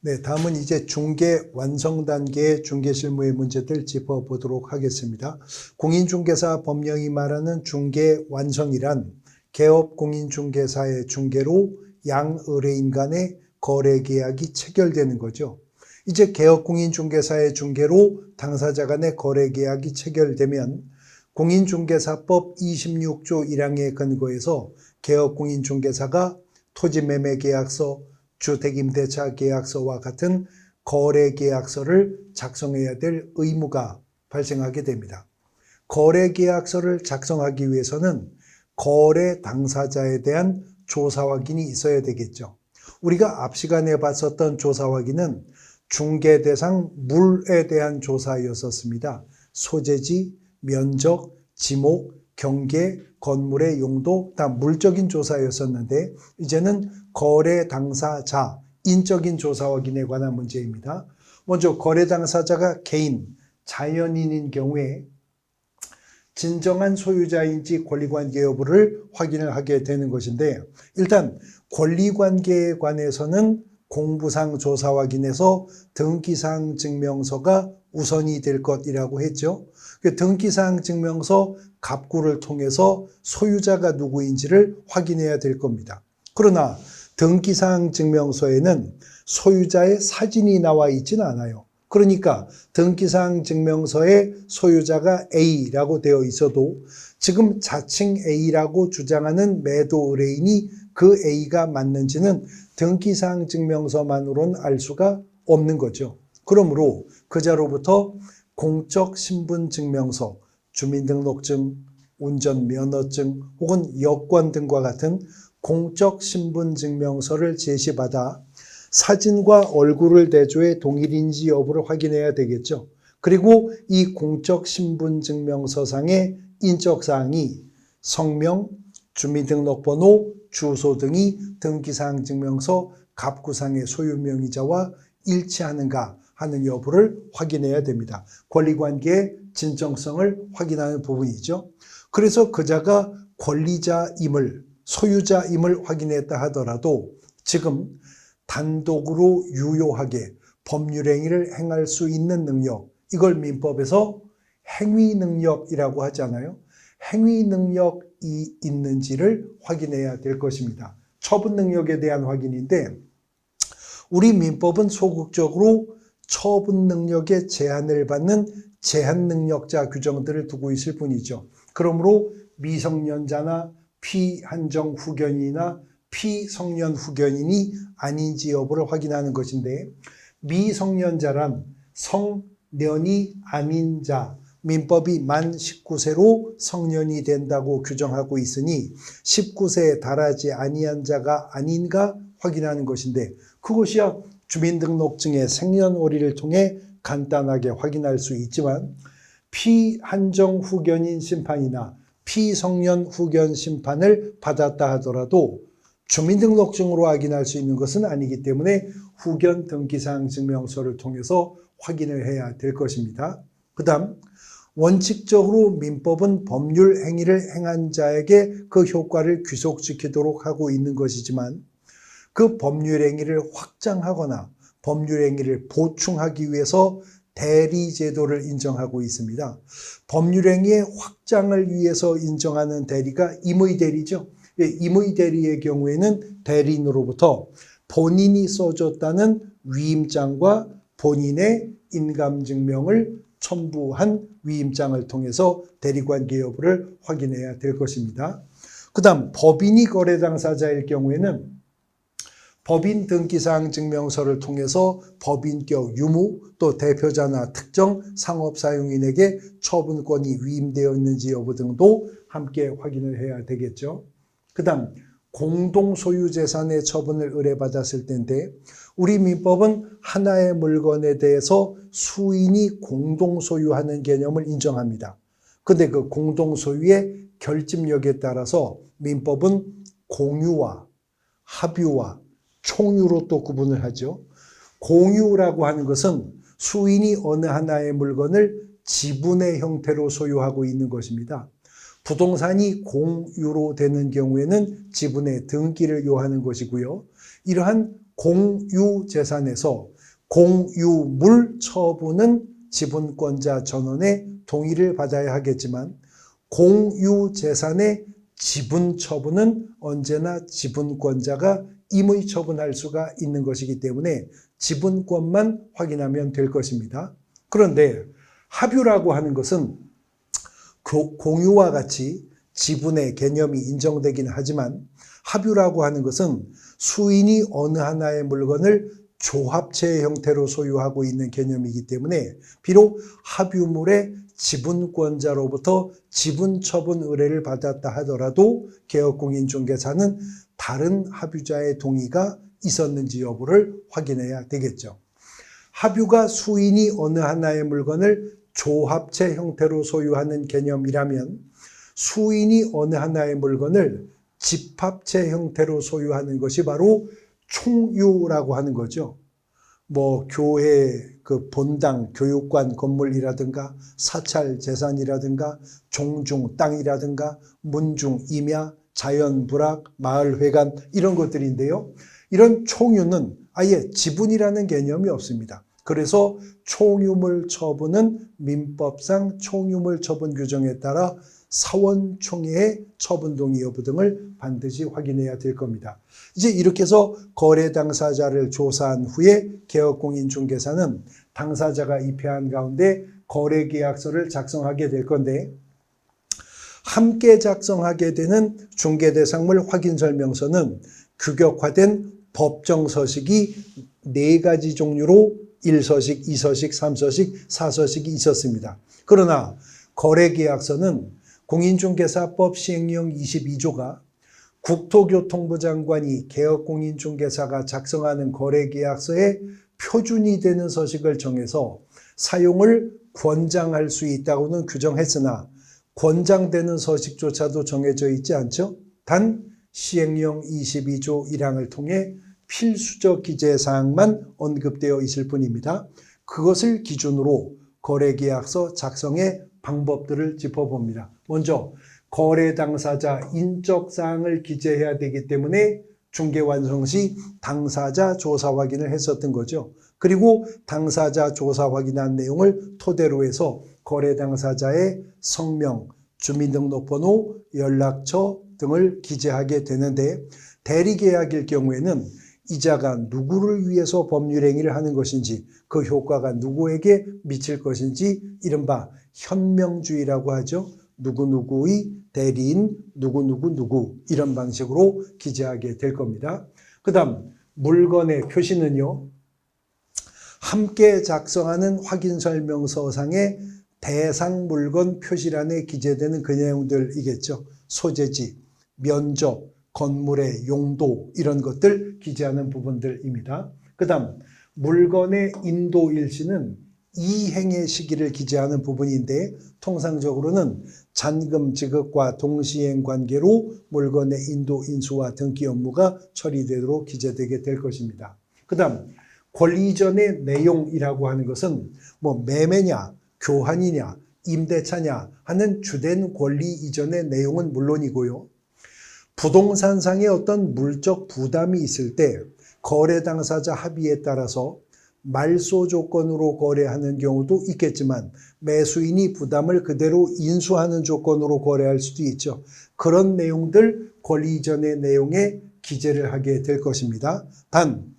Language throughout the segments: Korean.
네, 다음은 이제 중개 완성 단계의 중개 실무의 문제들 짚어보도록 하겠습니다. 공인중개사 법령이 말하는 중개 완성이란 개업 공인중개사의 중개로 양의뢰인 간의 거래 계약이 체결되는 거죠. 이제 개업 공인중개사의 중개로 당사자 간의 거래 계약이 체결되면 공인중개사법 26조 1항에 근거해서 개업 공인중개사가 토지매매계약서, 주택임대차 계약서와 같은 거래계약서를 작성해야 될 의무가 발생하게 됩니다. 거래계약서를 작성하기 위해서는 거래 당사자에 대한 조사 확인이 있어야 되겠죠. 우리가 앞 시간에 봤었던 조사 확인은 중개 대상 물에 대한 조사였었습니다. 소재지, 면적, 지목, 경계, 건물의 용도 다 물적인 조사였었는데 이제는 거래 당사자, 인적인 조사 확인에 관한 문제입니다. 먼저 거래 당사자가 개인, 자연인인 경우에 진정한 소유자인지 권리관계 여부를 확인을 하게 되는 것인데 일단 권리관계에 관해서는 공부상 조사 확인에서 등기사항 증명서가 우선이 될 것이라고 했죠. 등기사항 증명서 갑구를 통해서 소유자가 누구인지를 확인해야 될 겁니다. 그러나 등기사항 증명서에는 소유자의 사진이 나와 있지는 않아요. 그러니까 등기사항 증명서에 소유자가 A라고 되어 있어도 지금 자칭 A라고 주장하는 매도 의뢰인이 그 A가 맞는지는 등기사항 증명서만으로는 알 수가 없는 거죠. 그러므로 그자로부터 공적 신분 증명서, 주민등록증, 운전면허증 혹은 여권 등과 같은 공적 신분 증명서를 제시받아 사진과 얼굴을 대조해 동일인지 여부를 확인해야 되겠죠. 그리고 이 공적 신분 증명서상의 인적사항이 성명, 주민등록번호, 주소 등이 등기사항 증명서 갑구상의 소유명의자와 일치하는가 하는 여부를 확인해야 됩니다. 권리관계의 진정성을 확인하는 부분이죠. 그래서 그자가 권리자임을, 소유자임을 확인했다 하더라도 지금 단독으로 유효하게 법률행위를 행할 수 있는 능력, 이걸 민법에서 행위능력이라고 하잖아요. 행위능력이 있는지를 확인해야 될 것입니다. 처분능력에 대한 확인인데 우리 민법은 소극적으로 처분능력에 제한을 받는 제한능력자 규정들을 두고 있을 뿐이죠. 그러므로 미성년자나 피한정 후견이나 피성년 후견인이 아닌지 여부를 확인하는 것인데 미성년자란 성년이 아닌 자, 민법이 만 19세로 성년이 된다고 규정하고 있으니 19세에 달하지 아니한 자가 아닌가 확인하는 것인데 그것이야 주민등록증의 생년월일을 통해 간단하게 확인할 수 있지만 피한정 후견인 심판이나 피성년 후견 심판을 받았다 하더라도 주민등록증으로 확인할 수 있는 것은 아니기 때문에 후견 등기사항 증명서를 통해서 확인을 해야 될 것입니다. 그 다음 원칙적으로 민법은 법률 행위를 행한 자에게 그 효과를 귀속시키도록 하고 있는 것이지만 그 법률 행위를 확장하거나 법률 행위를 보충하기 위해서 대리제도를 인정하고 있습니다. 법률 행위의 확장을 위해서 인정하는 대리가 임의대리죠. 임의대리의 경우에는 대리인으로부터 본인이 써줬다는 위임장과 본인의 인감증명을 첨부한 위임장을 통해서 대리관계 여부를 확인해야 될 것입니다. 그 다음 법인이 거래 당사자일 경우에는 법인 등기사항 증명서를 통해서 법인격 유무 또 대표자나 특정 상업사용인에게 처분권이 위임되어 있는지 여부 등도 함께 확인을 해야 되겠죠. 그 다음 공동소유재산의 처분을 의뢰받았을 때인데 우리 민법은 하나의 물건에 대해서 수인이 공동소유하는 개념을 인정합니다. 그런데 그 공동소유의 결집력에 따라서 민법은 공유와 합유와 총유로 또 구분을 하죠. 공유라고 하는 것은 수인이 어느 하나의 물건을 지분의 형태로 소유하고 있는 것입니다. 부동산이 공유로 되는 경우에는 지분의 등기를 요하는 것이고요. 이러한 공유재산에서 공유물 처분은 지분권자 전원의 동의를 받아야 하겠지만 공유재산의 지분 처분은 언제나 지분권자가 임의 처분할 수가 있는 것이기 때문에 지분권만 확인하면 될 것입니다. 그런데 합유라고 하는 것은 공유와 같이 지분의 개념이 인정되긴 하지만 합유라고 하는 것은 수인이 어느 하나의 물건을 조합체의 형태로 소유하고 있는 개념이기 때문에 비록 합유물의 지분권자로부터 지분처분 의뢰를 받았다 하더라도 개업공인중개사는 다른 합유자의 동의가 있었는지 여부를 확인해야 되겠죠. 합유가 수인이 어느 하나의 물건을 조합체 형태로 소유하는 개념이라면 수인이 어느 하나의 물건을 집합체 형태로 소유하는 것이 바로 총유라고 하는 거죠. 교회 본당, 교육관 건물이라든가 사찰 재산이라든가 종중 땅이라든가 문중 임야, 자연 불악, 마을 회관 이런 것들인데요. 이런 총유는 아예 지분이라는 개념이 없습니다. 그래서 총유물 처분은 민법상 총유물 처분 규정에 따라 사원총회의 처분 동의 여부 등을 반드시 확인해야 될 겁니다. 이제 이렇게 해서 거래 당사자를 조사한 후에 개업공인중개사는 당사자가 입회한 가운데 거래계약서를 작성하게 될 건데 함께 작성하게 되는 중개대상물 확인설명서는 규격화된 법정서식이 4가지 종류로 1서식, 2서식, 3서식, 4서식이 있었습니다. 그러나 거래계약서는 공인중개사법 시행령 22조가 국토교통부 장관이 개업공인중개사가 작성하는 거래계약서에 표준이 되는 서식을 정해서 사용을 권장할 수 있다고는 규정했으나 권장되는 서식조차도 정해져 있지 않죠. 단 시행령 22조 1항을 통해 필수적 기재사항만 언급되어 있을 뿐입니다. 그것을 기준으로 거래계약서 작성의 방법들을 짚어봅니다. 먼저 거래 당사자 인적사항을 기재해야 되기 때문에 중개완성 시 당사자 조사 확인을 했었던 거죠. 그리고 당사자 조사 확인한 내용을 토대로 해서 거래 당사자의 성명, 주민등록번호, 연락처 등을 기재하게 되는데 대리계약일 경우에는 이자가 누구를 위해서 법률행위를 하는 것인지 그 효과가 누구에게 미칠 것인지 이른바 현명주의라고 하죠. 누구누구의 대리인 누구누구 이런 방식으로 기재하게 될 겁니다. 그 다음 물건의 표시는요. 함께 작성하는 확인설명서상의 대상 물건 표시란에 기재되는 그 내용들이겠죠. 소재지, 면적, 건물의 용도 이런 것들 기재하는 부분들입니다. 그 다음 물건의 인도일시는 이행의 시기를 기재하는 부분인데 통상적으로는 잔금 지급과 동시행 관계로 물건의 인도 인수와 등기 업무가 처리되도록 기재되게 될 것입니다. 그 다음 권리 이전의 내용이라고 하는 것은 매매냐 교환이냐 임대차냐 하는 주된 권리 이전의 내용은 물론이고요. 부동산상의 어떤 물적 부담이 있을 때 거래 당사자 합의에 따라서 말소 조건으로 거래하는 경우도 있겠지만 매수인이 부담을 그대로 인수하는 조건으로 거래할 수도 있죠. 그런 내용들 권리 이전의 내용에 기재를 하게 될 것입니다. 단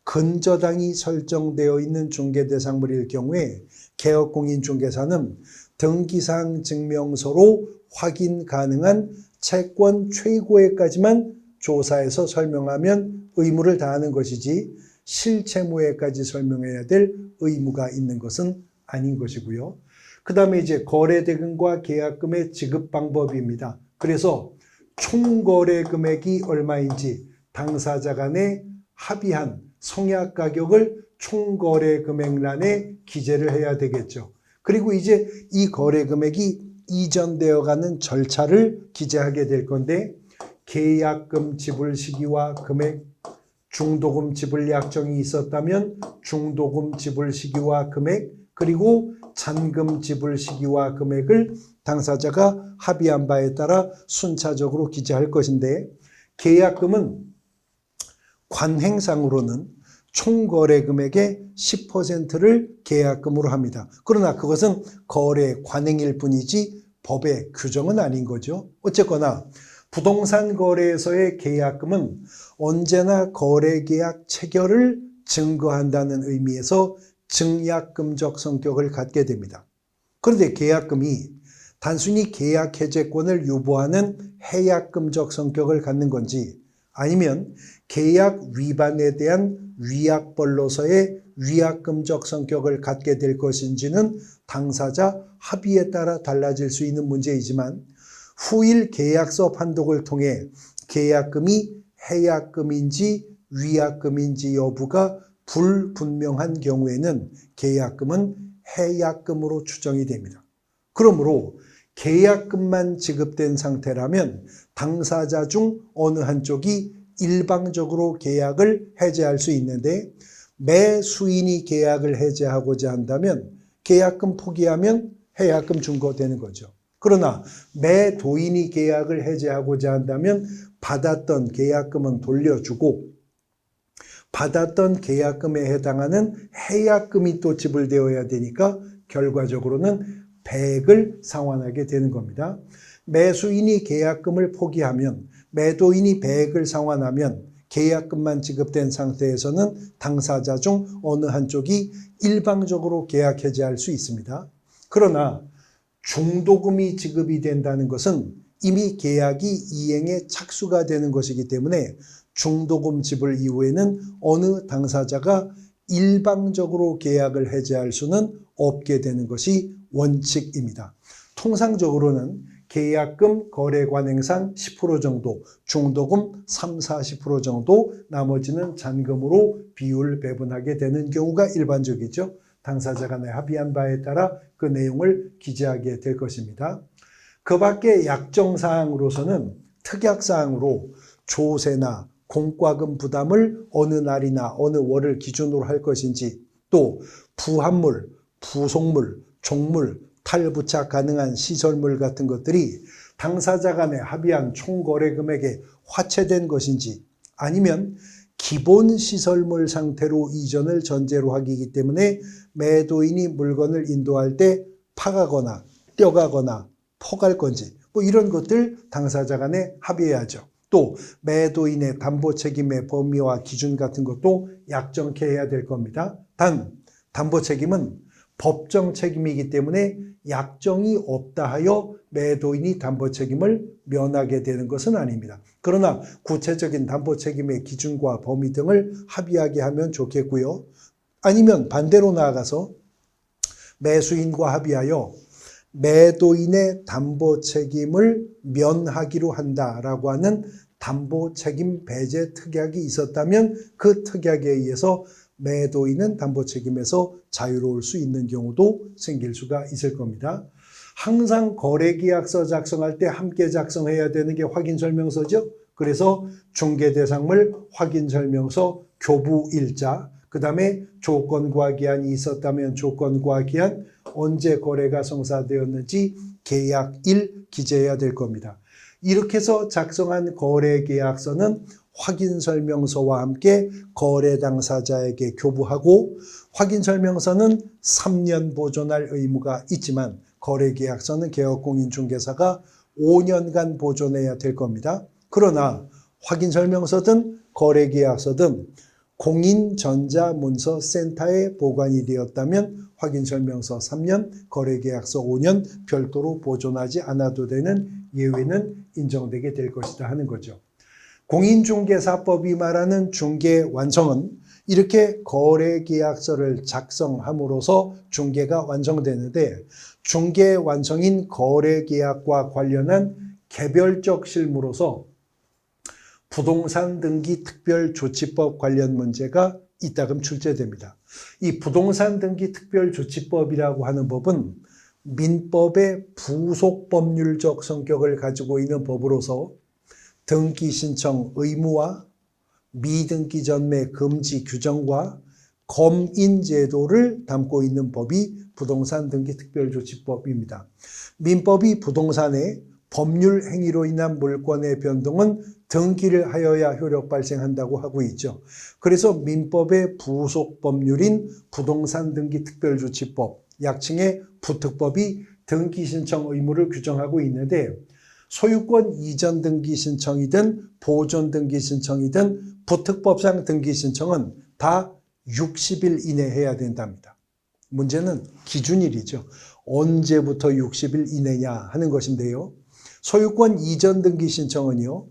근저당이 설정되어 있는 중개대상물일 경우에 개업공인중개사는 등기사항 증명서로 확인 가능한 채권 최고액까지만 조사해서 설명하면 의무를 다하는 것이지 실채무액까지 설명해야 될 의무가 있는 것은 아닌 것이고요. 그 다음에 이제 거래대금과 계약금의 지급 방법입니다. 그래서 총거래 금액이 얼마인지 당사자 간에 합의한 성약 가격을 총거래 금액란에 기재를 해야 되겠죠. 그리고 이제 이 거래 금액이 이전되어 가는 절차를 기재하게 될 건데 계약금 지불 시기와 금액, 중도금 지불 약정이 있었다면 중도금 지불 시기와 금액, 그리고 잔금 지불 시기와 금액을 당사자가 합의한 바에 따라 순차적으로 기재할 것인데 계약금은 관행상으로는 총 거래 금액의 10%를 계약금으로 합니다. 그러나 그것은 거래 관행일 뿐이지 법의 규정은 아닌 거죠. 어쨌거나 부동산 거래에서의 계약금은 언제나 거래 계약 체결을 증거한다는 의미에서 증약금적 성격을 갖게 됩니다. 그런데 계약금이 단순히 계약 해제권을 유보하는 해약금적 성격을 갖는 건지 아니면 계약 위반에 대한 위약벌로서의 위약금적 성격을 갖게 될 것인지는 당사자 합의에 따라 달라질 수 있는 문제이지만 후일 계약서 판독을 통해 계약금이 해약금인지 위약금인지 여부가 불분명한 경우에는 계약금은 해약금으로 추정이 됩니다. 그러므로 계약금만 지급된 상태라면 당사자 중 어느 한쪽이 일방적으로 계약을 해제할 수 있는데 매수인이 계약을 해제하고자 한다면 계약금 포기하면 해약금 준거되는 거죠. 그러나 매도인이 계약을 해제하고자 한다면 받았던 계약금은 돌려주고 받았던 계약금에 해당하는 해약금이 또 지불되어야 되니까 결과적으로는 배액을 상환하게 되는 겁니다. 매수인이 계약금을 포기하면 매도인이 배액을 상환하면 계약금만 지급된 상태에서는 당사자 중 어느 한쪽이 일방적으로 계약 해제할 수 있습니다. 그러나 중도금이 지급이 된다는 것은 이미 계약이 이행에 착수가 되는 것이기 때문에 중도금 지불 이후에는 어느 당사자가 일방적으로 계약을 해제할 수는 없게 되는 것이 원칙입니다. 통상적으로는 계약금 거래 관행상 10% 정도, 중도금 30-40% 정도, 나머지는 잔금으로 비율 배분하게 되는 경우가 일반적이죠. 당사자 간에 합의한 바에 따라 그 내용을 기재하게 될 것입니다. 그 밖에 약정사항으로서는 특약사항으로 조세나 공과금 부담을 어느 날이나 어느 월을 기준으로 할 것인지 또 부합물, 부속물, 종물, 탈부착 가능한 시설물 같은 것들이 당사자 간에 합의한 총거래 금액에 화체된 것인지 아니면 기본 시설물 상태로 이전을 전제로 하기 때문에 매도인이 물건을 인도할 때 파가거나 떼어가거나 포갈 건지 뭐 이런 것들 당사자 간에 합의해야죠. 또 매도인의 담보 책임의 범위와 기준 같은 것도 약정케 해야 될 겁니다. 단 담보 책임은 법정 책임이기 때문에 약정이 없다 하여 매도인이 담보 책임을 면하게 되는 것은 아닙니다. 그러나 구체적인 담보 책임의 기준과 범위 등을 합의하게 하면 좋겠고요. 아니면 반대로 나아가서 매수인과 합의하여 매도인의 담보 책임을 면하기로 한다라고 하는 담보 책임 배제 특약이 있었다면 그 특약에 의해서 매도인은 담보 책임에서 자유로울 수 있는 경우도 생길 수가 있을 겁니다. 항상 거래계약서 작성할 때 함께 작성해야 되는 게 확인설명서죠. 그래서 중개대상물 확인설명서 교부일자, 그 다음에 조건과 기한이 있었다면 조건과 기한, 언제 거래가 성사되었는지 계약일 기재해야 될 겁니다. 이렇게 해서 작성한 거래계약서는 확인설명서와 함께 거래 당사자에게 교부하고 확인설명서는 3년 보존할 의무가 있지만 거래계약서는 개업공인중개사가 5년간 보존해야 될 겁니다. 그러나 확인설명서든 거래계약서든 공인전자문서센터에 보관이 되었다면 확인설명서 3년, 거래계약서 5년 별도로 보존하지 않아도 되는 예외는 인정되게 될 것이다 하는 거죠. 공인중개사법이 말하는 중개 완성은 이렇게 거래계약서를 작성함으로써 중개가 완성되는데 중개 완성인 거래계약과 관련한 개별적 실무로서 부동산 등기 특별조치법 관련 문제가 이따금 출제됩니다. 이 부동산 등기 특별조치법이라고 하는 법은 민법의 부속 법률적 성격을 가지고 있는 법으로서 등기 신청 의무와 미등기 전매 금지 규정과 검인 제도를 담고 있는 법이 부동산 등기 특별조치법입니다. 민법이 부동산에 법률 행위로 인한 물권의 변동은 등기를 하여야 효력 발생한다고 하고 있죠. 그래서 민법의 부속 법률인 부동산 등기 특별조치법, 약칭의 부특법이 등기 신청 의무를 규정하고 있는데 소유권 이전 등기 신청이든 보존 등기 신청이든 부특법상 등기 신청은 다 60일 이내 해야 된답니다. 문제는 기준일이죠. 언제부터 60일 이내냐 하는 것인데요. 소유권 이전 등기 신청은요,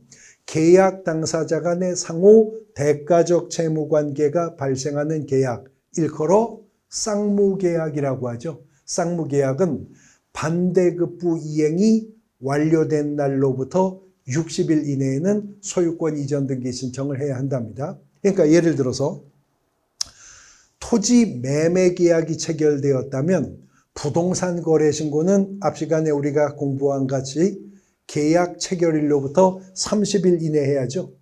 계약 당사자 간의 상호 대가적 채무관계가 발생하는 계약, 일컬어 쌍무계약이라고 하죠. 쌍무계약은 반대급부 이행이 완료된 날로부터 60일 이내에는 소유권 이전 등기 신청을 해야 한답니다. 그러니까 예를 들어서 토지 매매 계약이 체결되었다면 부동산 거래 신고는 앞 시간에 우리가 공부한 같이 계약 체결일로부터 30일 이내 해야죠.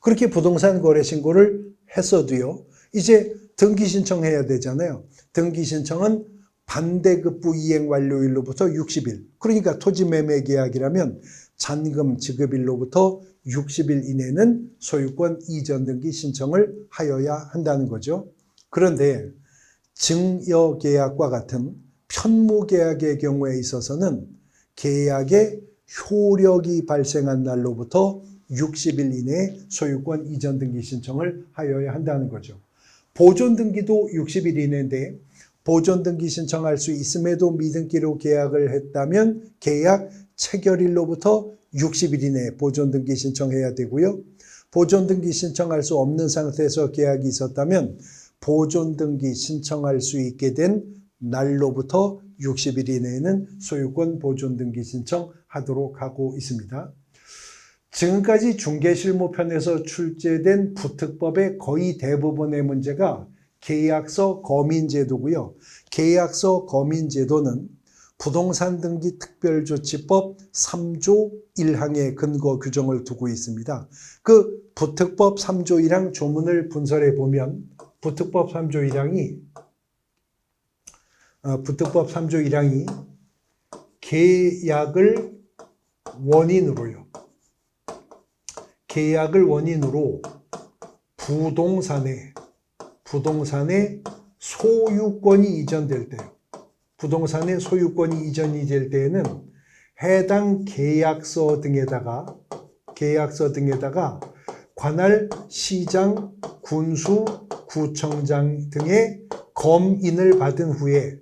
그렇게 부동산 거래 신고를 했어도요, 이제 등기 신청해야 되잖아요. 등기 신청은 반대급부 이행 완료일로부터 60일. 그러니까 토지 매매 계약이라면 잔금 지급일로부터 60일 이내는 소유권 이전 등기 신청을 하여야 한다는 거죠. 그런데 증여계약과 같은 편무계약의 경우에 있어서는 계약의 효력이 발생한 날로부터 60일 이내에 소유권 이전 등기 신청을 하여야 한다는 거죠. 보존 등기도 60일 이내인데 보존 등기 신청할 수 있음에도 미등기로 계약을 했다면 계약 체결일로부터 60일 이내에 보존 등기 신청해야 되고요. 보존 등기 신청할 수 없는 상태에서 계약이 있었다면 보존 등기 신청할 수 있게 된 날로부터 60일 이내에는 소유권 보존 등기 신청하도록 하고 있습니다. 지금까지 중개실무편에서 출제된 부특법의 거의 대부분의 문제가 계약서 거민제도고요. 계약서 거민제도는 부동산 등기 특별조치법 3조 1항의 근거 규정을 두고 있습니다. 그 부특법 3조 1항 조문을 분설해 보면 부특법 3조 1항이 계약을 원인으로 부동산의 소유권이 이전될 때요. 부동산의 소유권이 이전이 될 때에는 해당 계약서 등에다가 관할 시장, 군수, 구청장 등의 검인을 받은 후에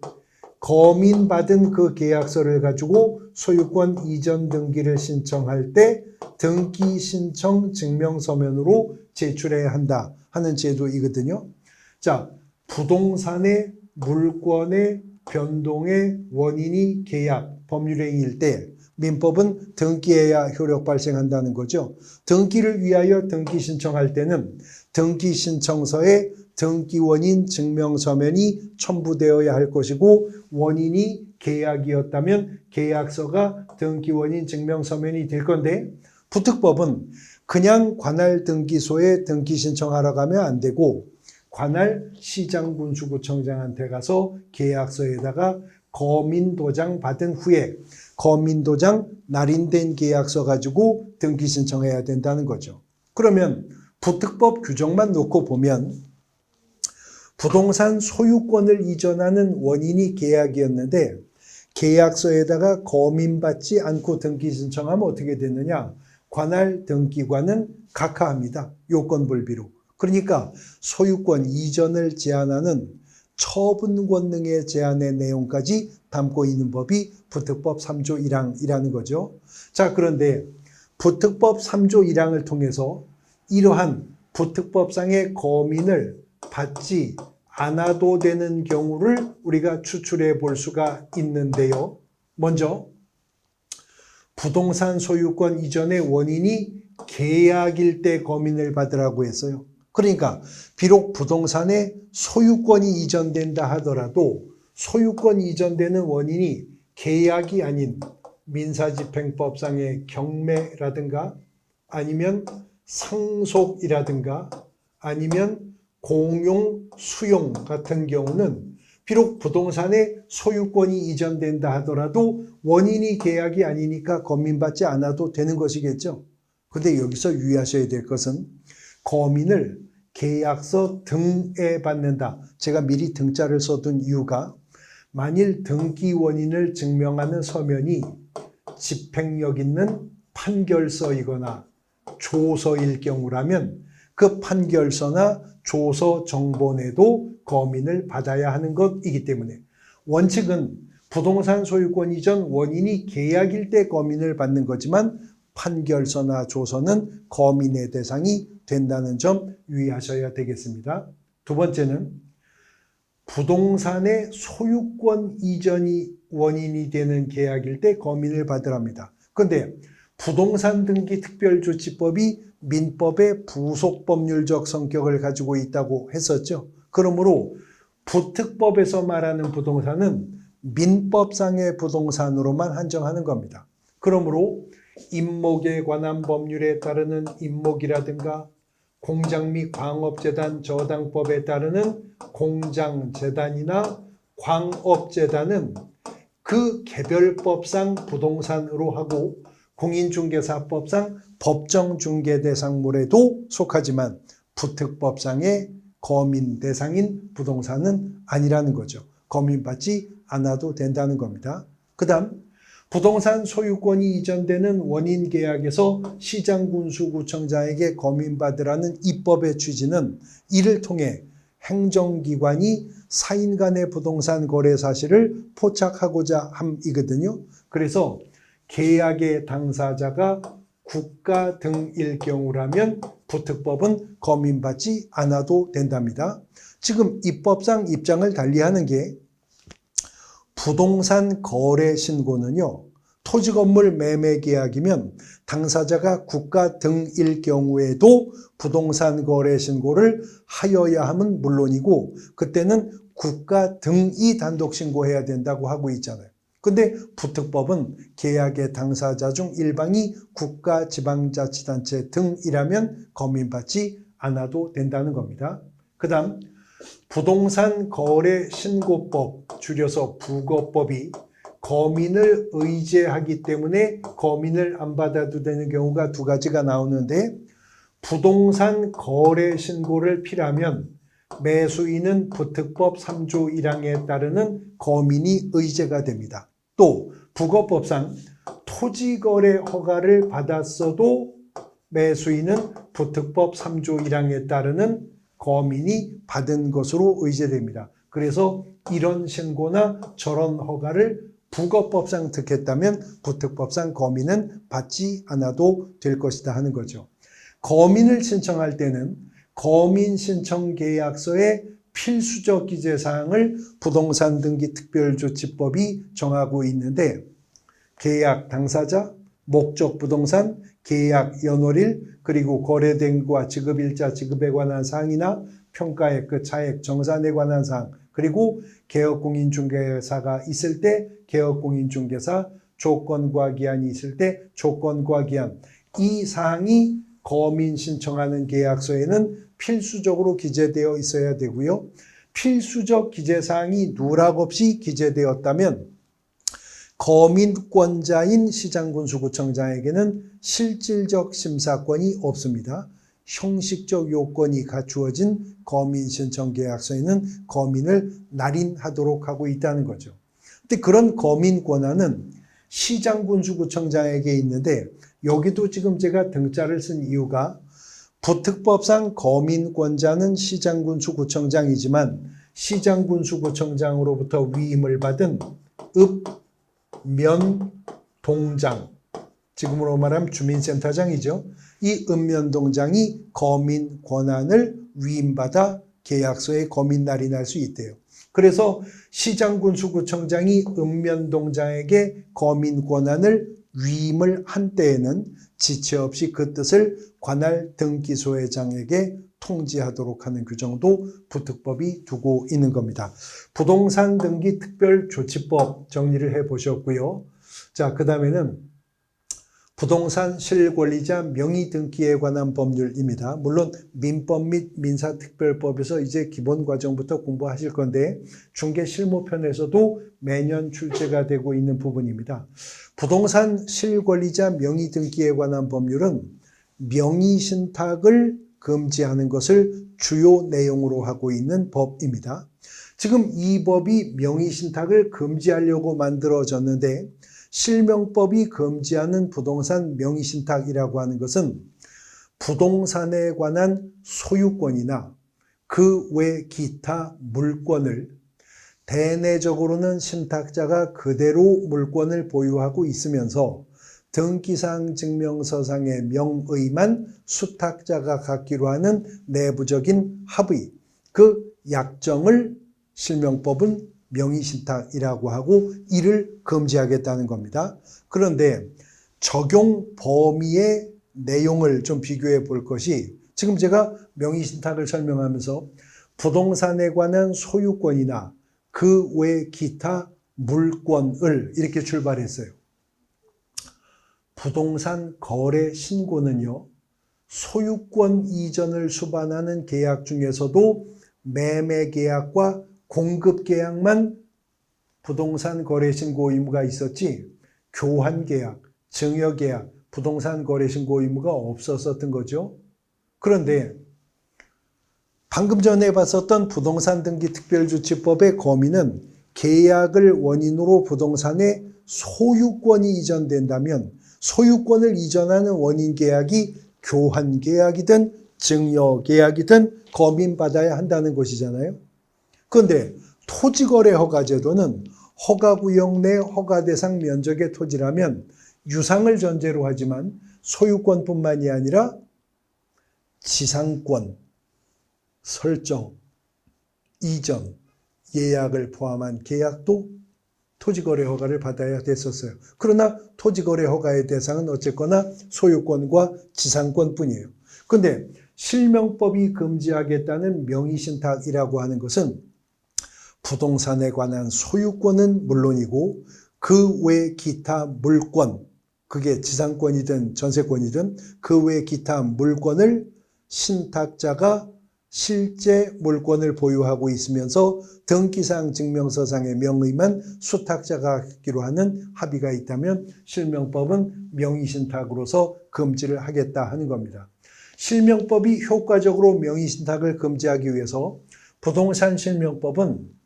검인받은 그 계약서를 가지고 소유권 이전 등기를 신청할 때 등기 신청 증명서면으로 제출해야 한다 하는 제도이거든요. 자, 부동산의 물권의 변동의 원인이 계약, 법률행위일 때 민법은 등기해야 효력 발생한다는 거죠. 등기를 위하여 등기 신청할 때는 등기 신청서에 등기 원인 증명서면이 첨부되어야 할 것이고 원인이 계약이었다면 계약서가 등기 원인 증명서면이 될 건데 부특법은 그냥 관할 등기소에 등기 신청하러 가면 안 되고 관할 시장군수구청장한테 가서 계약서에다가 거민도장 받은 후에 거민도장 날인된 계약서 가지고 등기 신청해야 된다는 거죠. 그러면 부특법 규정만 놓고 보면 부동산 소유권을 이전하는 원인이 계약이었는데 계약서에다가 거민받지 않고 등기 신청하면 어떻게 되느냐? 관할 등기관은 각하합니다. 요건불비로. 그러니까 소유권 이전을 제한하는 처분 권능의 제한의 내용까지 담고 있는 법이 부특법 3조 1항이라는 거죠. 자, 그런데 부특법 3조 1항을 통해서 이러한 부특법상의 거민을 받지 않아도 되는 경우를 우리가 추출해 볼 수가 있는데요. 먼저 부동산 소유권 이전의 원인이 계약일 때 거민을 받으라고 했어요. 그러니까 비록 부동산의 소유권이 이전된다 하더라도 소유권 이전되는 원인이 계약이 아닌 민사집행법상의 경매라든가 아니면 상속이라든가 아니면 공용, 수용 같은 경우는 비록 부동산의 소유권이 이전된다 하더라도 원인이 계약이 아니니까 검민받지 않아도 되는 것이겠죠. 근데 여기서 유의하셔야 될 것은 검인을 계약서 등에 받는다. 제가 미리 등자를 써둔 이유가 만일 등기 원인을 증명하는 서면이 집행력 있는 판결서이거나 조서일 경우라면 그 판결서나 조서 정본에도 검인을 받아야 하는 것이기 때문에 원칙은 부동산 소유권 이전 원인이 계약일 때 검인을 받는 거지만 판결서나 조서는 검인의 대상이 된다는 점 유의하셔야 되겠습니다. 두 번째는 부동산의 소유권 이전이 원인이 되는 계약일 때 검인을 받으랍니다. 그런데 부동산 등기 특별조치법이 민법의 부속 법률적 성격을 가지고 있다고 했었죠. 그러므로 부특법에서 말하는 부동산은 민법상의 부동산으로만 한정하는 겁니다. 그러므로 임목에 관한 법률에 따르는 임목이라든가 공장 및 광업재단 저당법에 따르는 공장재단이나 광업재단은 그 개별법상 부동산으로 하고 공인중개사법상 법정중개대상물에도 속하지만 부특법상의 검인 대상인 부동산은 아니라는 거죠. 검인받지 않아도 된다는 겁니다. 그 다음 부동산 소유권이 이전되는 원인계약에서 시장군수구청장에게 검인받으라는 입법의 취지는 이를 통해 행정기관이 사인 간의 부동산 거래 사실을 포착하고자 함이거든요. 그래서 계약의 당사자가 국가 등일 경우라면 부특법은 검인받지 않아도 된답니다. 지금 입법상 입장을 달리하는 게 부동산 거래 신고는요. 토지 건물 매매 계약이면 당사자가 국가 등일 경우에도 부동산 거래 신고를 하여야 함은 물론이고 그때는 국가 등이 단독 신고해야 된다고 하고 있잖아요. 근데 부특법은 계약의 당사자 중 일방이 국가 지방자치단체 등이라면 검인받지 않아도 된다는 겁니다. 그 다음 부동산 거래 신고법 줄여서 부거법이 검인을 의제하기 때문에 검인을 안 받아도 되는 경우가 두 가지가 나오는데 부동산 거래 신고를 필하면 매수인은 부특법 3조 1항에 따르는 검인이 의제가 됩니다. 또 부거법상 토지거래 허가를 받았어도 매수인은 부특법 3조 1항에 따르는 검인이 받은 것으로 의제됩니다. 그래서 이런 신고나 저런 허가를 부거법상 득했다면 부특법상 검인은 받지 않아도 될 것이다 하는 거죠. 검인을 신청할 때는 검인 신청 계약서의 필수적 기재사항을 부동산 등기 특별조치법이 정하고 있는데 계약 당사자, 목적 부동산, 계약 연월일, 그리고 거래된 것과 지급일자 지급에 관한 사항이나 평가액, 그 차액, 정산에 관한 사항, 그리고 개업공인중개사가 있을 때 개업공인중개사, 조건과 기한이 있을 때 조건과 기한, 이 사항이 검인 신청하는 계약서에는 필수적으로 기재되어 있어야 되고요. 필수적 기재사항이 누락 없이 기재되었다면 검인권자인 시장군수구청장에게는 실질적 심사권이 없습니다. 형식적 요건이 갖추어진 검인 신청 계약서에는 검인을 날인하도록 하고 있다는 거죠. 근데 그런 검인 권한은 시장군수구청장에게 있는데 여기도 지금 제가 등자를 쓴 이유가 부특법상 검인권자는 시장군수구청장이지만 시장군수구청장으로부터 위임을 받은 읍면동장, 지금으로 말하면 주민센터장이죠. 이 읍면동장이 검인 권한을 위임받아 계약서에 검인 날인할 수 있대요. 그래서 시장군수구청장이 읍면동장에게 검인 권한을 위임을 한 때에는 지체 없이 그 뜻을 관할 등기소회장에게 통지하도록 하는 규정도 부특법이 두고 있는 겁니다. 부동산 등기 특별조치법 정리를 해 보셨고요. 자, 그 다음에는 부동산 실권리자 명의 등기에 관한 법률입니다. 물론 민법 및 민사특별법에서 이제 기본 과정부터 공부하실 건데 중개 실무편에서도 매년 출제가 되고 있는 부분입니다. 부동산 실권리자 명의 등기에 관한 법률은 명의 신탁을 금지하는 것을 주요 내용으로 하고 있는 법입니다. 지금 이 법이 명의 신탁을 금지하려고 만들어졌는데 실명법이 금지하는 부동산 명의신탁이라고 하는 것은 부동산에 관한 소유권이나 그 외 기타 물권을 대내적으로는 신탁자가 그대로 물권을 보유하고 있으면서 등기상 증명서상의 명의만 수탁자가 갖기로 하는 내부적인 합의, 그 약정을 실명법은 명의신탁이라고 하고 이를 금지하겠다는 겁니다. 그런데 적용 범위의 내용을 좀 비교해 볼 것이 지금 제가 명의신탁을 설명하면서 부동산에 관한 소유권이나 그 외 기타 물권을 이렇게 출발했어요. 부동산 거래 신고는요, 소유권 이전을 수반하는 계약 중에서도 매매 계약과 공급 계약만 부동산 거래 신고 의무가 있었지 교환 계약, 증여 계약, 부동산 거래 신고 의무가 없었던 거죠. 그런데 방금 전에 봤었던 부동산 등기 특별조치법의 범위는 계약을 원인으로 부동산의 소유권이 이전된다면 소유권을 이전하는 원인 계약이 교환 계약이든 증여 계약이든 검인받아야 한다는 것이잖아요. 그런데 토지거래 허가제도는 허가구역 내 허가대상 면적의 토지라면 유상을 전제로 하지만 소유권뿐만이 아니라 지상권, 설정, 이전, 예약을 포함한 계약도 토지거래 허가를 받아야 됐었어요. 그러나 토지거래 허가의 대상은 어쨌거나 소유권과 지상권뿐이에요. 그런데 실명법이 금지하겠다는 명의신탁이라고 하는 것은 부동산에 관한 소유권은 물론이고 그 외 기타 물권, 그게 지상권이든 전세권이든 그 외 기타 물권을 신탁자가 실제 물권을 보유하고 있으면서 등기상 증명서상의 명의만 수탁자가 갖기로 하는 합의가 있다면 실명법은 명의신탁으로서 금지를 하겠다 하는 겁니다. 실명법이 효과적으로 명의신탁을 금지하기 위해서 부동산 실명법은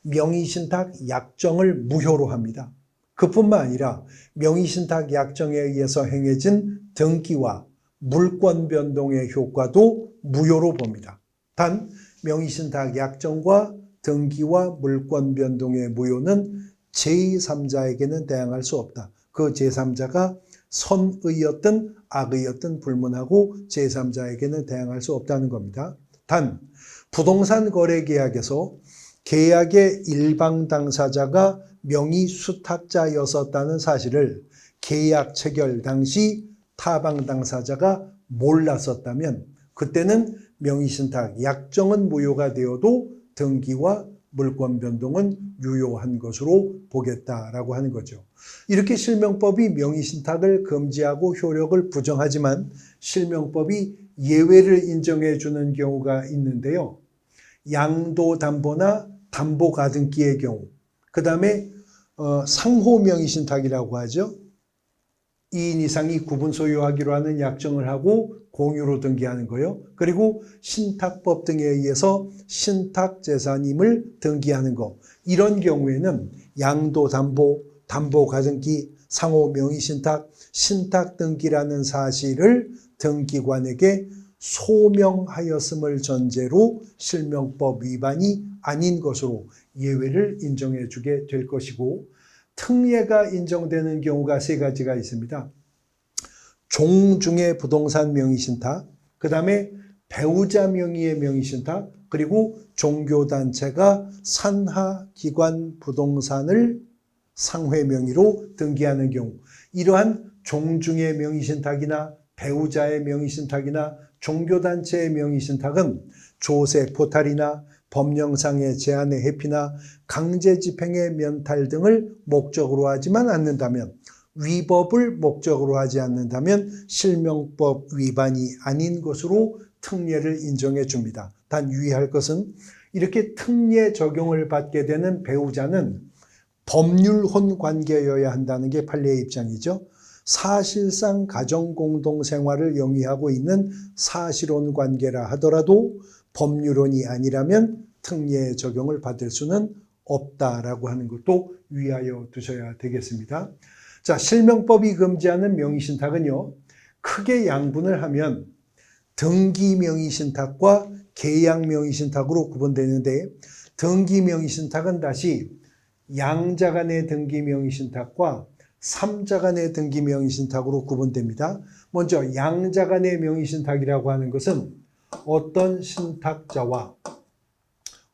명의신탁 약정을 무효로 합니다. 그뿐만 아니라 명의신탁 약정에 의해서 행해진 등기와 물권 변동의 효과도 무효로 봅니다. 단 명의신탁 약정과 등기와 물권 변동의 무효는 제3자에게는 대항할 수 없다. 그 제3자가 선의였든 악의였든 불문하고 제3자에게는 대항할 수 없다는 겁니다. 단 부동산 거래 계약에서 계약의 일방 당사자가 명의 수탁자였었다는 사실을 계약 체결 당시 타방 당사자가 몰랐었다면 그때는 명의신탁 약정은 무효가 되어도 등기와 물권 변동은 유효한 것으로 보겠다라고 하는 거죠. 이렇게 실명법이 명의신탁을 금지하고 효력을 부정하지만 실명법이 예외를 인정해 주는 경우가 있는데요. 양도담보나 담보가등기의 경우, 그 다음에 상호명의신탁이라고 하죠. 2인 이상이 구분 소유하기로 하는 약정을 하고 공유로 등기하는 거요. 그리고 신탁법 등에 의해서 신탁재산임을 등기하는 거. 이런 경우에는 양도담보, 담보가등기, 상호명의신탁, 신탁등기라는 사실을 등기관에게 소명하였음을 전제로 실명법 위반이 아닌 것으로 예외를 인정해 주게 될 것이고 특례가 인정되는 경우가 세 가지가 있습니다. 종중의 부동산 명의신탁, 그 다음에 배우자 명의의 명의신탁, 그리고 종교단체가 산하기관 부동산을 상회 명의로 등기하는 경우 이러한 종중의 명의신탁이나 배우자의 명의신탁이나 종교단체의 명의신탁은 조세 포탈이나 법령상의 제한의 회피나 강제집행의 면탈 등을 목적으로 하지만 않는다면 위법을 목적으로 하지 않는다면 실명법 위반이 아닌 것으로 특례를 인정해 줍니다. 단 유의할 것은 이렇게 특례 적용을 받게 되는 배우자는 법률혼 관계여야 한다는 게 판례의 입장이죠. 사실상 가정공동생활을 영위하고 있는 사실혼 관계라 하더라도 법률혼이 아니라면 특례 적용을 받을 수는 없다라고 하는 것도 위하여 두셔야 되겠습니다. 자, 실명법이 금지하는 명의신탁은요, 크게 양분을 하면 등기명의신탁과 계약명의신탁으로 구분되는데, 등기명의신탁은 다시 양자 간의 등기명의신탁과 삼자 간의 등기명의신탁으로 구분됩니다. 먼저 양자 간의 명의신탁이라고 하는 것은 어떤 신탁자와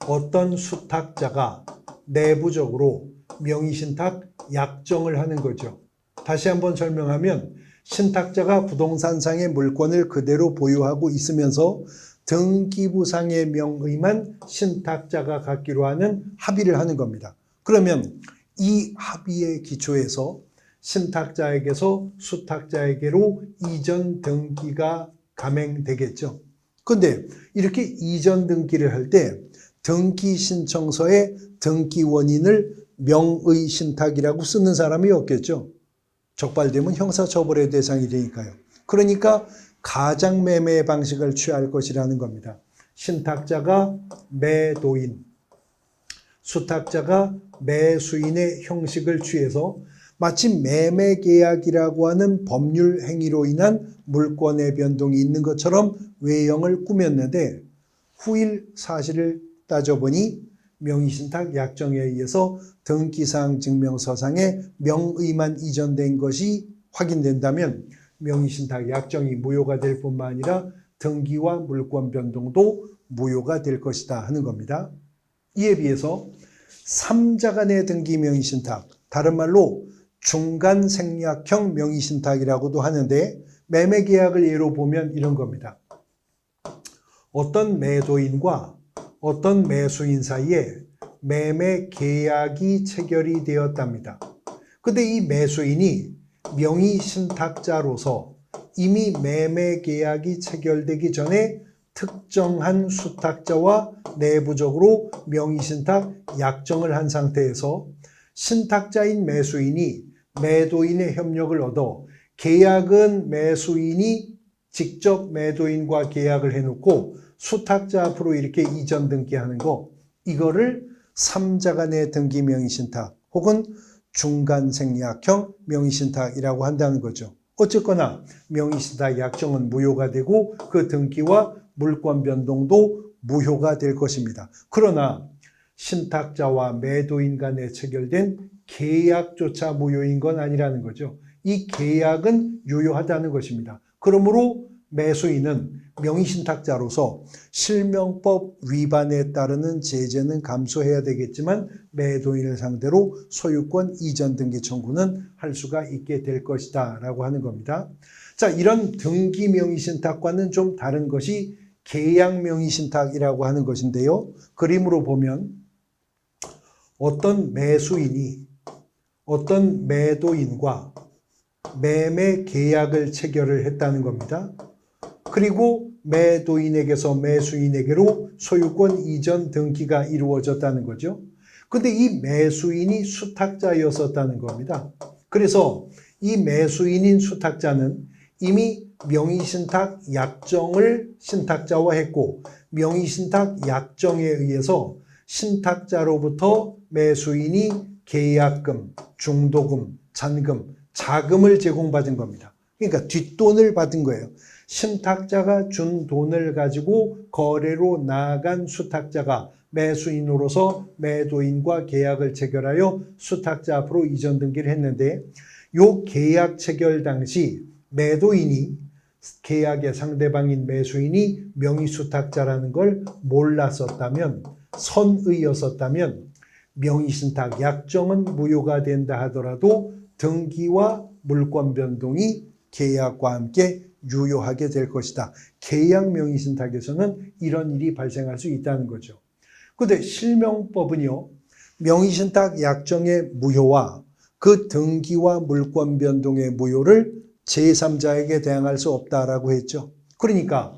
어떤 수탁자가 내부적으로 명의신탁 약정을 하는 거죠. 다시 한번 설명하면 신탁자가 부동산상의 물권을 그대로 보유하고 있으면서 등기부상의 명의만 신탁자가 갖기로 하는 합의를 하는 겁니다. 그러면 이 합의의 기초에서 신탁자에게서 수탁자에게로 이전 등기가 감행되겠죠. 그런데 이렇게 이전 등기를 할 때 등기 신청서에 등기 원인을 명의신탁이라고 쓰는 사람이 없겠죠. 적발되면 형사처벌의 대상이 되니까요. 그러니까 가장매매 방식을 취할 것이라는 겁니다. 신탁자가 매도인, 수탁자가 매수인의 형식을 취해서 마치 매매계약이라고 하는 법률 행위로 인한 물권의 변동이 있는 것처럼 외형을 꾸몄는데 후일 사실을 따져보니 명의신탁 약정에 의해서 등기사항 증명서상에 명의만 이전된 것이 확인된다면 명의신탁 약정이 무효가 될 뿐만 아니라 등기와 물권 변동도 무효가 될 것이다 하는 겁니다. 이에 비해서 삼자 간의 등기 명의신탁, 다른 말로 중간 생략형 명의신탁이라고도 하는데 매매계약을 예로 보면 이런 겁니다. 어떤 매도인과 어떤 매수인 사이에 매매계약이 체결이 되었답니다. 근데 이 매수인이 명의신탁자로서 이미 매매계약이 체결되기 전에 특정한 수탁자와 내부적으로 명의신탁 약정을 한 상태에서 신탁자인 매수인이 매도인의 협력을 얻어 계약은 매수인이 직접 매도인과 계약을 해놓고 수탁자 앞으로 이렇게 이전 등기하는 거, 이거를 삼자 간의 등기 명의신탁 혹은 중간 생략형 명의신탁이라고 한다는 거죠. 어쨌거나 명의신탁 약정은 무효가 되고 그 등기와 물권 변동도 무효가 될 것입니다. 그러나 신탁자와 매도인 간에 체결된 계약조차 무효인 건 아니라는 거죠. 이 계약은 유효하다는 것입니다. 그러므로 매수인은 명의신탁자로서 실명법 위반에 따르는 제재는 감수해야 되겠지만 매도인을 상대로 소유권 이전 등기 청구는 할 수가 있게 될 것이다 라고 하는 겁니다. 자, 이런 등기 명의신탁과는 좀 다른 것이 계약 명의신탁이라고 하는 것인데요. 그림으로 보면 어떤 매수인이 어떤 매도인과 매매 계약을 체결을 했다는 겁니다. 그리고 매도인에게서 매수인에게로 소유권 이전 등기가 이루어졌다는 거죠. 근데 이 매수인이 수탁자였었다는 겁니다. 그래서 이 매수인인 수탁자는 이미 명의신탁 약정을 신탁자와 했고 명의신탁 약정에 의해서 신탁자로부터 매수인이 계약금, 중도금, 잔금, 자금을 제공받은 겁니다. 그러니까 뒷돈을 받은 거예요. 신탁자가 준 돈을 가지고 거래로 나아간 수탁자가 매수인으로서 매도인과 계약을 체결하여 수탁자 앞으로 이전 등기를 했는데 이 계약 체결 당시 매도인이 계약의 상대방인 매수인이 명의수탁자라는 걸 몰랐었다면 선의였었다면 명의신탁 약정은 무효가 된다 하더라도 등기와 물권 변동이 계약과 함께 유효하게 될 것이다. 계약 명의신탁에서는 이런 일이 발생할 수 있다는 거죠. 그런데 실명법은요. 명의신탁 약정의 무효와 그 등기와 물권 변동의 무효를 제3자에게 대항할 수 없다라고 했죠. 그러니까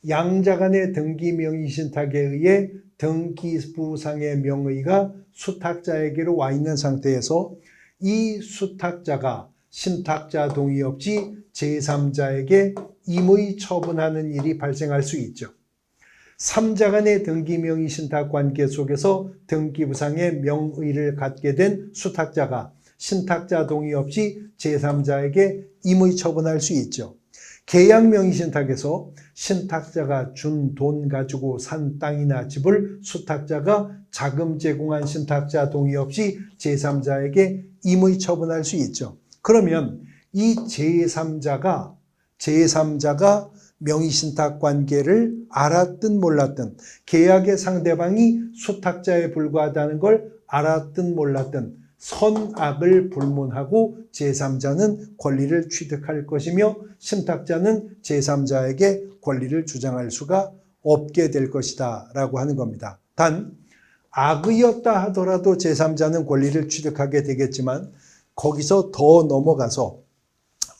양자 간의 등기 명의 신탁에 의해 등기부상의 명의가 수탁자에게로 와 있는 상태에서 이 수탁자가 신탁자 동의 없이 제3자에게 임의 처분하는 일이 발생할 수 있죠. 3자 간의 등기 명의 신탁 관계 속에서 등기부상의 명의를 갖게 된 수탁자가 신탁자 동의 없이 제3자에게 임의 처분할 수 있죠. 계약 명의 신탁에서 신탁자가 준 돈 가지고 산 땅이나 집을 수탁자가 자금 제공한 신탁자 동의 없이 제3자에게 임의 처분할 수 있죠. 그러면 이 제3자가 명의신탁 관계를 알았든 몰랐든 계약의 상대방이 수탁자에 불과하다는 걸 알았든 몰랐든 선악을 불문하고 제3자는 권리를 취득할 것이며 신탁자는 제3자에게 권리를 주장할 수가 없게 될 것이다 라고 하는 겁니다. 단 악의였다 하더라도 제3자는 권리를 취득하게 되겠지만 거기서 더 넘어가서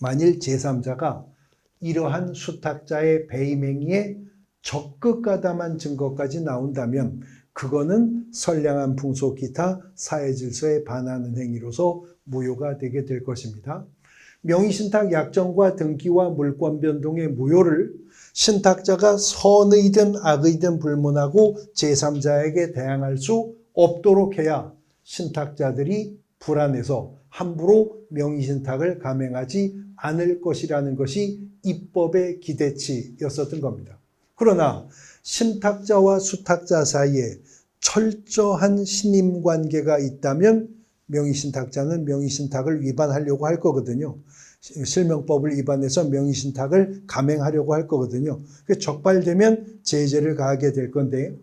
만일 제3자가 이러한 수탁자의 배임 행위에 적극 가담한 증거까지 나온다면 그거는 선량한 풍속 기타 사회질서에 반하는 행위로서 무효가 되게 될 것입니다. 명의신탁 약정과 등기와 물권 변동의 무효를 신탁자가 선의든 악의든 불문하고 제3자에게 대항할 수 없도록 해야 신탁자들이 불안해서 함부로 명의신탁을 감행하지 않을 것이라는 것이 입법의 기대치였었던 겁니다. 그러나 신탁자와 수탁자 사이에 철저한 신임관계가 있다면 명의신탁자는 명의신탁을 위반하려고 할 거거든요. 실명법을 위반해서 명의신탁을 감행하려고 할 거거든요. 적발되면 제재를 가하게 될 건데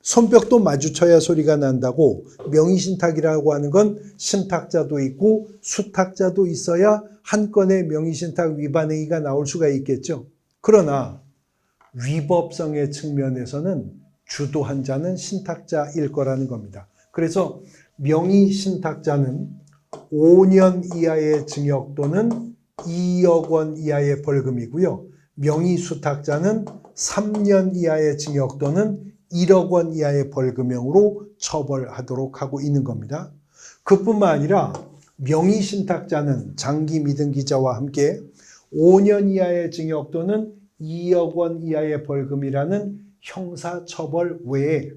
손뼉도 마주쳐야 소리가 난다고 명의신탁이라고 하는 건 신탁자도 있고 수탁자도 있어야 한 건의 명의신탁 위반 행위가 나올 수가 있겠죠. 그러나 위법성의 측면에서는 주도한 자는 신탁자일 거라는 겁니다. 그래서 명의신탁자는 5년 이하의 징역 또는 2억 원 이하의 벌금이고요. 명의수탁자는 3년 이하의 징역 또는 1억 원 이하의 벌금형으로 처벌하도록 하고 있는 겁니다. 그뿐만 아니라 명의신탁자는 장기 미등기자와 함께 5년 이하의 징역 또는 2억 원 이하의 벌금이라는 형사처벌 외에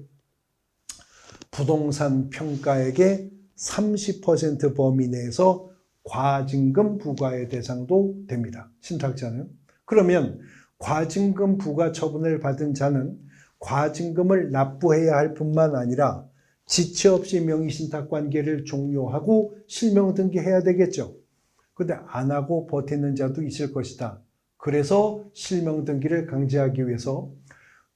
부동산 평가액의 30% 범위 내에서 과징금 부과의 대상도 됩니다. 신탁자는. 그러면 과징금 부과 처분을 받은 자는 과징금을 납부해야 할 뿐만 아니라 지체 없이 명의신탁 관계를 종료하고 실명등기해야 되겠죠. 근데 안 하고 버티는 자도 있을 것이다. 그래서 실명등기를 강제하기 위해서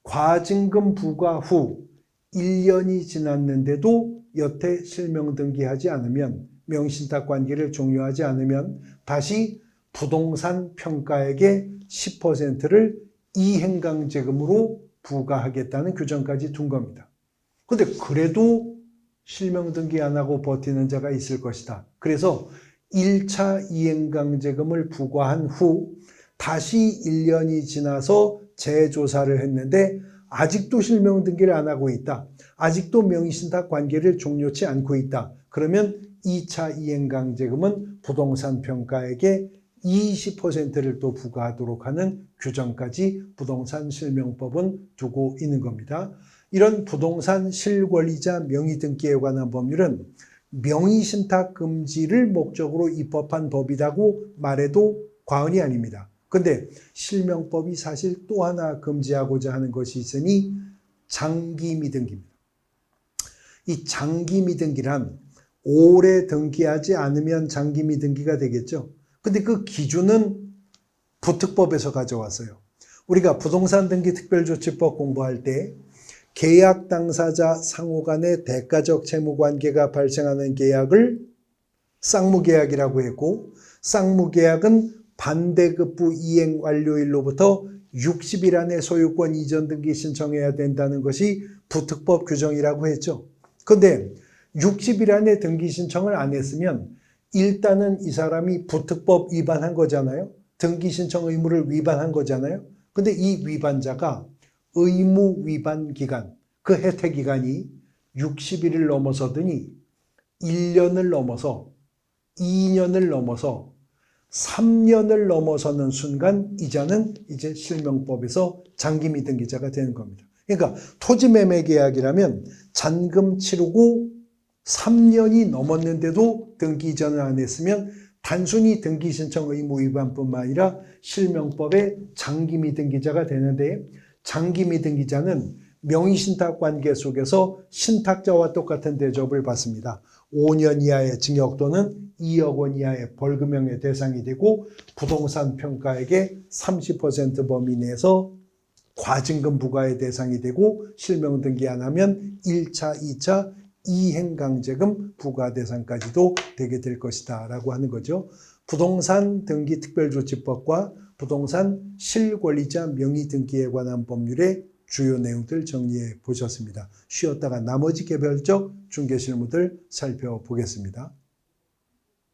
과징금 부과 후 1년이 지났는데도 여태 실명등기하지 않으면 명의신탁 관계를 종료하지 않으면 다시 부동산 평가액의 10%를 이행강제금으로 부과하겠다는 규정까지 둔 겁니다. 근데 그래도 실명등기 안 하고 버티는 자가 있을 것이다. 그래서 1차 이행강제금을 부과한 후 다시 1년이 지나서 재조사를 했는데 아직도 실명등기를 안 하고 있다. 아직도 명의신탁 관계를 종료치 않고 있다. 그러면 2차 이행강제금은 부동산 평가액의 20%를 또 부과하도록 하는 규정까지 부동산 실명법은 두고 있는 겁니다. 이런 부동산 실권리자 명의등기에 관한 법률은 명의신탁 금지를 목적으로 입법한 법이라고 말해도 과언이 아닙니다. 그런데 실명법이 사실 또 하나 금지하고자 하는 것이 있으니 장기미등기입니다. 이 장기미등기란 오래 등기하지 않으면 장기미등기가 되겠죠. 근데 그 기준은 부특법에서 가져왔어요. 우리가 부동산 등기 특별조치법 공부할 때 계약 당사자 상호 간의 대가적 채무관계가 발생하는 계약을 쌍무계약이라고 했고 쌍무계약은 반대급부 이행 완료일로부터 60일 안에 소유권 이전 등기 신청해야 된다는 것이 부특법 규정이라고 했죠. 그런데 60일 안에 등기 신청을 안 했으면 일단은 이 사람이 부특법 위반한 거잖아요. 등기 신청 의무를 위반한 거잖아요. 근데 이 위반자가 의무 위반 기간, 그 혜택 기간이 60일을 넘어서더니 1년을 넘어서 2년을 넘어서 3년을 넘어서는 순간 이자는 이제 실명법에서 장기미등기자가 되는 겁니다. 그러니까 토지매매 계약이라면 잔금 치르고 3년이 넘었는데도 등기 이전을 안 했으면 단순히 등기 신청 의무 위반뿐만 아니라 실명법의 장기미등기자가 되는데, 장기미등기자는 명의신탁 관계 속에서 신탁자와 똑같은 대접을 받습니다. 5년 이하의 징역 또는 2억 원 이하의 벌금형의 대상이 되고, 부동산 평가액의 30% 범위 내에서 과징금 부과의 대상이 되고, 실명 등기 안 하면 1차, 2차 이행강제금 부과 대상까지도 되게 될 것이다 라고 하는 거죠. 부동산 등기 특별조치법과 부동산 실권리자 명의 등기에 관한 법률의 주요 내용들 정리해 보셨습니다. 쉬었다가 나머지 개별적 중개실무들 살펴보겠습니다.